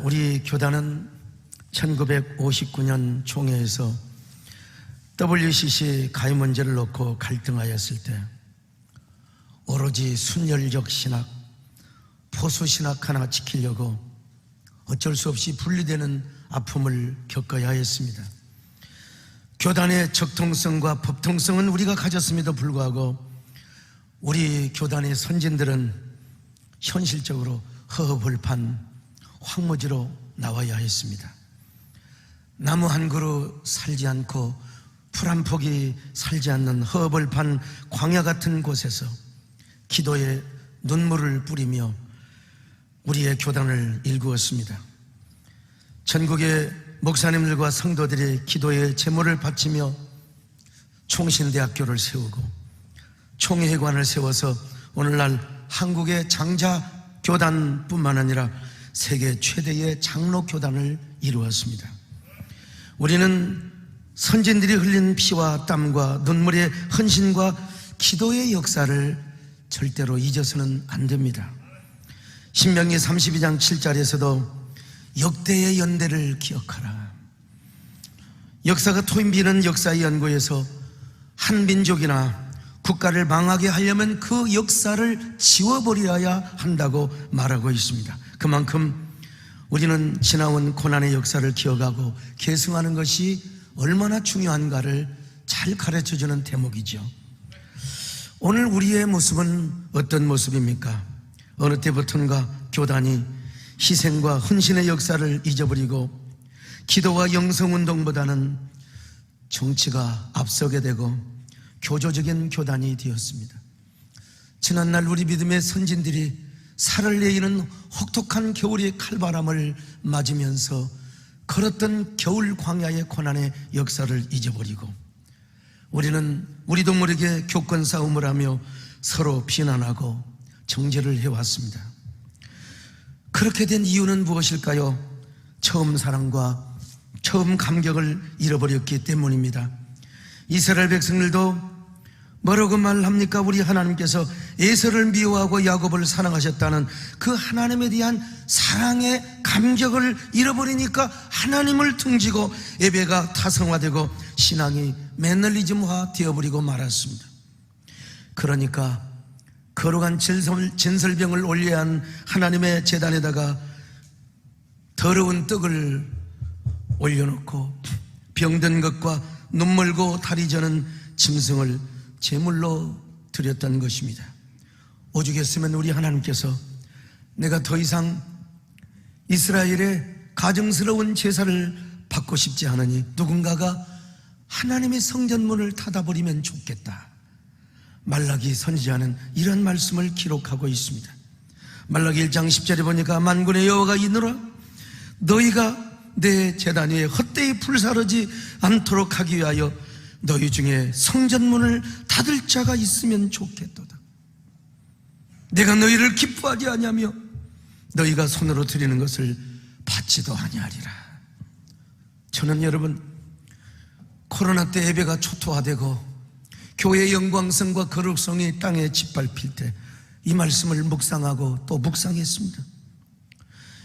우리 교단은 1959년 총회에서 WCC 가입 문제를 놓고 갈등하였을 때 오로지 순혈적 신학, 포수 신학 하나 지키려고 어쩔 수 없이 분리되는 아픔을 겪어야 했습니다. 교단의 적통성과 법통성은 우리가 가졌음에도 불구하고 우리 교단의 선진들은 현실적으로 허허벌판 황무지로 나와야 했습니다. 나무 한 그루 살지 않고 풀 한 폭이 살지 않는 허허벌판 광야 같은 곳에서 기도에 눈물을 뿌리며 우리의 교단을 일구었습니다. 전국의 목사님들과 성도들이 기도에 제물을 바치며 총신대학교를 세우고 총회관을 세워서 오늘날 한국의 장자교단뿐만 아니라 세계 최대의 장로교단을 이루었습니다. 우리는 선진들이 흘린 피와 땀과 눈물의 헌신과 기도의 역사를 절대로 잊어서는 안 됩니다. 신명기 32장 7절에서도 역대의 연대를 기억하라. 역사가 토인비는 역사의 연구에서 한 민족이나 국가를 망하게 하려면 그 역사를 지워버려야 한다고 말하고 있습니다. 그만큼 우리는 지나온 고난의 역사를 기억하고 계승하는 것이 얼마나 중요한가를 잘 가르쳐주는 대목이죠. 오늘 우리의 모습은 어떤 모습입니까? 어느 때부턴가 교단이 희생과 헌신의 역사를 잊어버리고 기도와 영성운동보다는 정치가 앞서게 되고 교조적인 교단이 되었습니다. 지난날 우리 믿음의 선진들이 살을 내리는 혹독한 겨울의 칼바람을 맞으면서 걸었던 겨울 광야의 고난의 역사를 잊어버리고 우리는 우리도 모르게 교권 싸움을 하며 서로 비난하고 정죄를 해왔습니다. 그렇게 된 이유는 무엇일까요? 처음 사랑과 처음 감격을 잃어버렸기 때문입니다. 이스라엘 백성들도 뭐라고 말합니까? 우리 하나님께서 에서를 미워하고 야곱을 사랑하셨다는 그 하나님에 대한 사랑의 감격을 잃어버리니까 하나님을 등지고 예배가 타성화되고 신앙이 매너리즘화 되어버리고 말았습니다. 그러니까 거룩한 진설병을 올려야 한 하나님의 제단에다가 더러운 떡을 올려놓고 병든 것과 눈멀고 다리 저는 짐승을 제물로 드렸던 것입니다. 오죽했으면 우리 하나님께서 내가 더 이상 이스라엘의 가증스러운 제사를 받고 싶지 않으니 누군가가 하나님의 성전문을 닫아버리면 좋겠다. 말라기 선지자는 이런 말씀을 기록하고 있습니다. 말라기 1장 10절에 보니까 만군의 여호와가 이르노라 너희가 내 제단 위에 헛되이 불사르지 않도록 하기 위하여 너희 중에 성전문을 닫을 자가 있으면 좋겠도다. 내가 너희를 기뻐하지 아니하며 너희가 손으로 드리는 것을 받지도 아니하리라. 저는 여러분 코로나 때 예배가 초토화되고 교회의 영광성과 거룩성이 땅에 짓밟힐 때 이 말씀을 묵상하고 또 묵상했습니다.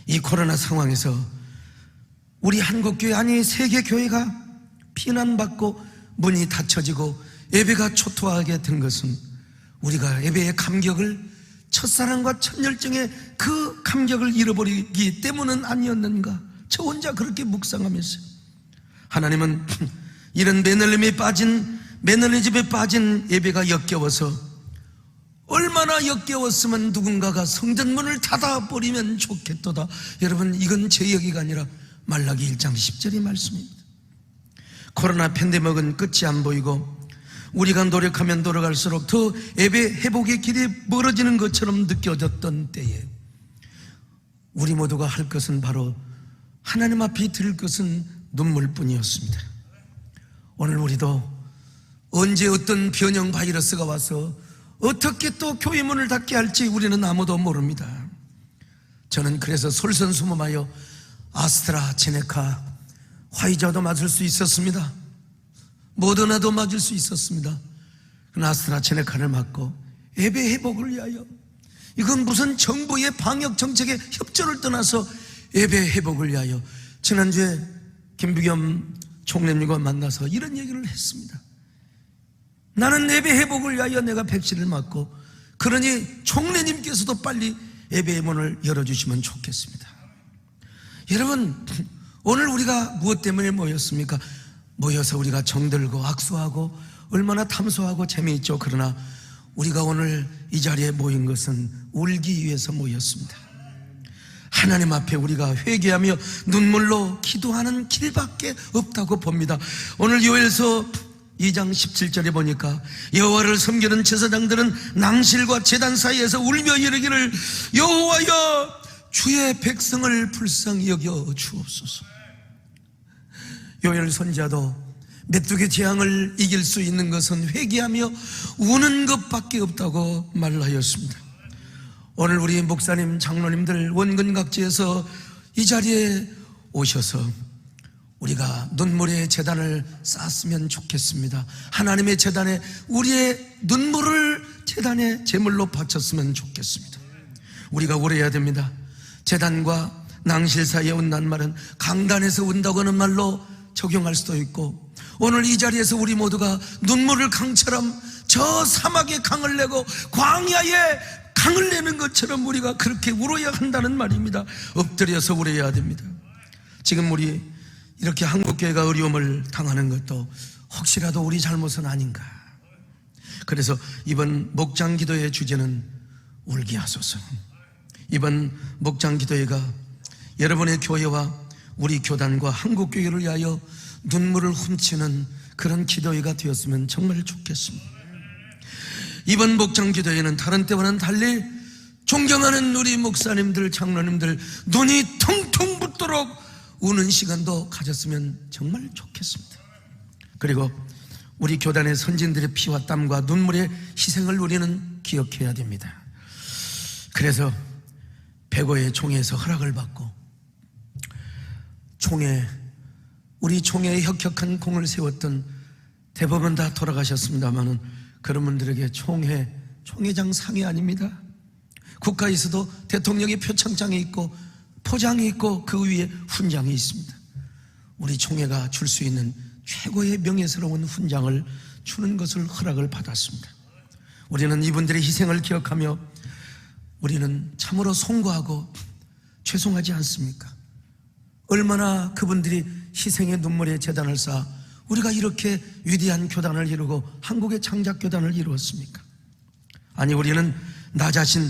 이 코로나 상황에서 우리 한국교회 아니 세계교회가 비난받고 문이 닫혀지고 예배가 초토화하게 된 것은 우리가 예배의 감격을 첫사랑과 첫열정의 그 감격을 잃어버리기 때문은 아니었는가. 저 혼자 그렇게 묵상하면서 하나님은 이런 매너리즘에 빠진 예배가 역겨워서 얼마나 역겨웠으면 누군가가 성전문을 닫아버리면 좋겠도다. 여러분 이건 제 얘기가 아니라 말라기 1장 10절의 말씀입니다. 코로나 팬데믹은 끝이 안 보이고 우리가 노력하면 노력할수록 더 예배 회복의 길이 멀어지는 것처럼 느껴졌던 때에 우리 모두가 할 것은 바로 하나님 앞에 드릴 것은 눈물뿐이었습니다. 오늘 우리도 언제 어떤 변형 바이러스가 와서 어떻게 또 교회 문을 닫게 할지 우리는 아무도 모릅니다. 저는 그래서 솔선수범하여 아스트라제네카 화이자도 맞을 수 있었습니다. 모더나도 맞을 수 있었습니다. 그러나 아스트라제네카를 맞고 예배 회복을 위하여 이건 무슨 정부의 방역 정책의 협조를 떠나서 예배 회복을 위하여 지난주에 김부겸 총리님과 만나서 이런 얘기를 했습니다. 나는 예배 회복을 위하여 내가 백신을 맞고, 그러니 총리님께서도 빨리 예배의 문을 열어주시면 좋겠습니다. 여러분, 오늘 우리가 무엇 때문에 모였습니까? 모여서 우리가 정들고 악수하고 얼마나 탐소하고 재미있죠. 그러나 우리가 오늘 이 자리에 모인 것은 울기 위해서 모였습니다. 하나님 앞에 우리가 회개하며 눈물로 기도하는 길밖에 없다고 봅니다. 오늘 요엘서 2장 17절에 보니까 여호와를 섬기는 제사장들은 낭실과 제단 사이에서 울며 이르기를 여호와여 주의 백성을 불쌍히 여겨 주옵소서. 요엘 선지자도 메뚜기 재앙을 이길 수 있는 것은 회개하며 우는 것밖에 없다고 말하였습니다. 오늘 우리 목사님, 장로님들 원근 각지에서 이 자리에 오셔서 우리가 눈물의 제단을 쌓았으면 좋겠습니다. 하나님의 제단에 우리의 눈물을 제단에 제물로 바쳤으면 좋겠습니다. 우리가 울어야 됩니다. 제단과 낭실 사이에 온다는 말은 강단에서 온다고 하는 말로 적용할 수도 있고, 오늘 이 자리에서 우리 모두가 눈물을 강처럼 저 사막에 강을 내고 광야에 강을 내는 것처럼 우리가 그렇게 울어야 한다는 말입니다. 엎드려서 울어야 됩니다. 지금 우리 이렇게 한국교회가 어려움을 당하는 것도 혹시라도 우리 잘못은 아닌가. 그래서 이번 목장 기도의 주제는 울게 하소서. 이번 목장 기도회가 여러분의 교회와 우리 교단과 한국교회를 위하여 눈물을 훔치는 그런 기도회가 되었으면 정말 좋겠습니다. 이번 목장 기도회는 다른 때와는 달리 존경하는 우리 목사님들, 장로님들 눈이 텅텅 붓도록 우는 시간도 가졌으면 정말 좋겠습니다. 그리고 우리 교단의 선진들의 피와 땀과 눈물의 희생을 우리는 기억해야 됩니다. 그래서 백오의 총회에서 허락을 받고 우리 총회에 혁혁한 공을 세웠던, 대부분 다 돌아가셨습니다마는 그런 분들에게 총회장 상이 아닙니다. 국가에서도 대통령의 표창장이 있고 포장이 있고 그 위에 훈장이 있습니다. 우리 총회가 줄 수 있는 최고의 명예스러운 훈장을 주는 것을 허락을 받았습니다. 우리는 이분들의 희생을 기억하며 우리는 참으로 송구하고 죄송하지 않습니까? 얼마나 그분들이 희생의 눈물의 제단을 쌓아 우리가 이렇게 위대한 교단을 이루고 한국의 창작교단을 이루었습니까? 아니, 우리는 나 자신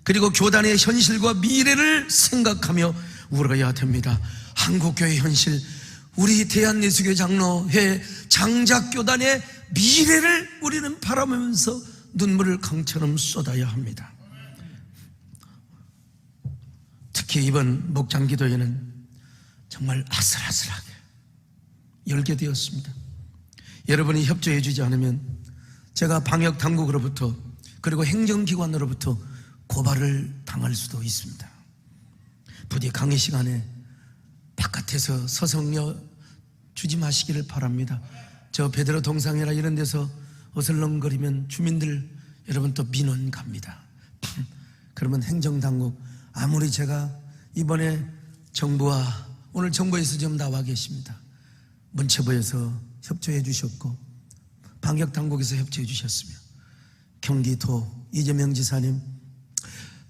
그리고 교단의 현실과 미래를 생각하며 울어야 됩니다. 한국교회 현실, 우리 대한예수교 장로회 장작교단의 미래를 우리는 바라보면서 눈물을 강처럼 쏟아야 합니다. 특히 이번 목장기도회는 정말 아슬아슬하게 열게 되었습니다. 여러분이 협조해 주지 않으면 제가 방역당국으로부터 그리고 행정기관으로부터 고발을 당할 수도 있습니다. 부디 강의 시간에 바깥에서 서성여 주지 마시기를 바랍니다. 저 베드로 동상이나 이런 데서 어슬렁거리면 주민들 여러분 또 민원 갑니다. 그러면 행정당국, 아무리 제가 이번에 정부와 오늘 정부에서 지금 나와 계십니다. 문체부에서 협조해 주셨고 방역당국에서 협조해 주셨으며 경기도 이재명 지사님,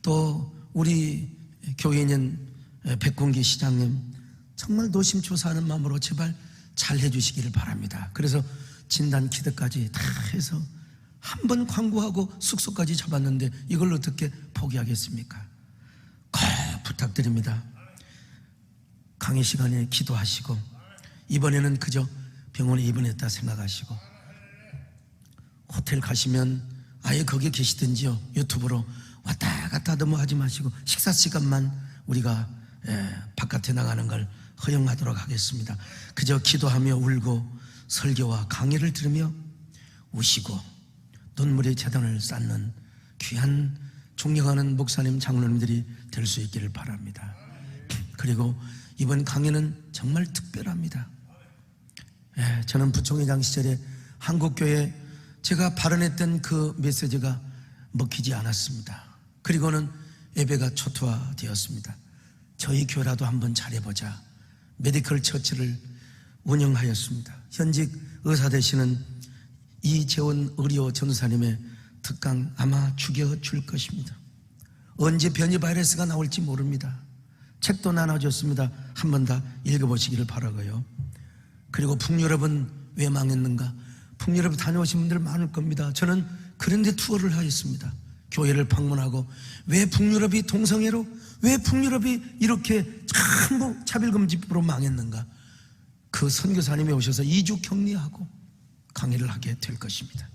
또 우리 교인인 백군기 시장님 정말 노심초사하는 마음으로 제발 잘 해주시기를 바랍니다. 그래서 진단 키트까지 다 해서 한 번 광고하고 숙소까지 잡았는데 이걸 어떻게 포기하겠습니까? 꼭 부탁드립니다. 강의 시간에 기도하시고 이번에는 그저 병원에 입원했다 생각하시고 호텔 가시면 아예 거기에 계시든지요 유튜브로 왔다 갔다 너무 하지 마시고 식사 시간만 우리가 바깥에 나가는 걸 허용하도록 하겠습니다. 그저 기도하며 울고 설교와 강의를 들으며 우시고 눈물의 재단을 쌓는 귀한 존경하는 목사님 장로님들이 될 수 있기를 바랍니다. 그리고 이번 강의는 정말 특별합니다. 저는 부총회장 시절에 한국교회 제가 발언했던 그 메시지가 먹히지 않았습니다. 그리고는 예배가 초토화되었습니다. 저희 교회라도 한번 잘해보자 메디컬 처치를 운영하였습니다. 현직 의사 되시는 이재원 의료 전사님의 특강 아마 죽여줄 것입니다. 언제 변이 바이러스가 나올지 모릅니다. 책도 나눠줬습니다. 한번 다 읽어보시기를 바라고요. 그리고 북유럽은 왜 망했는가? 북유럽 다녀오신 분들 많을 겁니다. 저는 그런데 투어를 하였습니다. 교회를 방문하고 왜 북유럽이 동성애로, 왜 북유럽이 이렇게 전부 차별금지법으로 망했는가? 그 선교사님이 오셔서 2주 격리하고 강의를 하게 될 것입니다.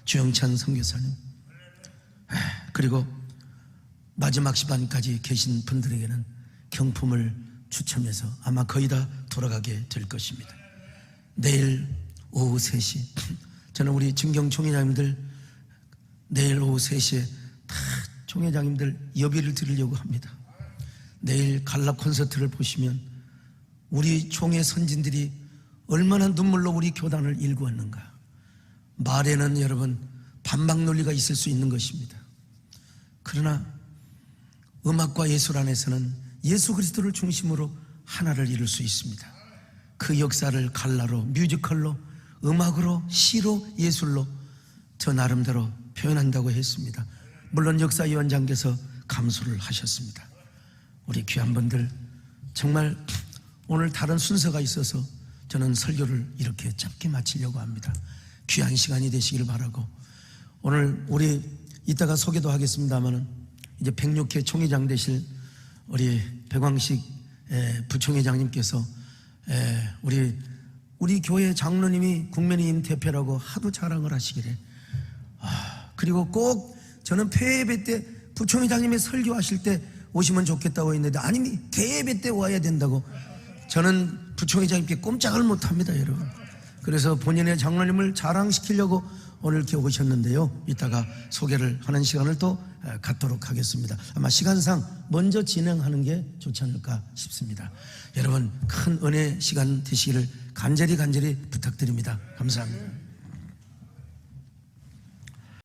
주영찬 선교사님. 그리고 마지막 시간까지 계신 분들에게는 경품을 추첨해서 아마 거의 다 돌아가게 될 것입니다. 내일 오후 3시 저는 우리 진경 총회장님들 내일 오후 3시에 다 총회장님들 예배를 드리려고 합니다. 내일 갈라 콘서트를 보시면 우리 총회 선진들이 얼마나 눈물로 우리 교단을 일구었는가. 말에는 여러분 반박 논리가 있을 수 있는 것입니다. 그러나 음악과 예술 안에서는 예수 그리스도를 중심으로 하나를 이룰 수 있습니다. 그 역사를 갈라로, 뮤지컬로, 음악으로, 시로, 예술로 저 나름대로 표현한다고 했습니다. 물론 역사위원장께서 감수를 하셨습니다. 우리 귀한 분들 정말 오늘 다른 순서가 있어서 저는 설교를 이렇게 짧게 마치려고 합니다. 귀한 시간이 되시길 바라고, 오늘 우리 이따가 소개도 하겠습니다만 이제 106회 총회장 되실 우리 백왕식 부총회장님께서 우리 교회 장로님이 국민의힘 대표라고 하도 자랑을 하시기를, 그리고 꼭 저는 폐예배 때 부총회장님이 설교하실 때 오시면 좋겠다고 했는데 아니 개예배 때 와야 된다고. 저는 부총회장님께 꼼짝을 못합니다, 여러분. 그래서 본인의 장로님을 자랑시키려고 오늘 이렇게 오셨는데요, 이따가 소개를 하는 시간을 또 갖도록 하겠습니다. 아마 시간상 먼저 진행하는 게 좋지 않을까 싶습니다. 여러분 큰 은혜 시간 되시기를 간절히 부탁드립니다. 감사합니다.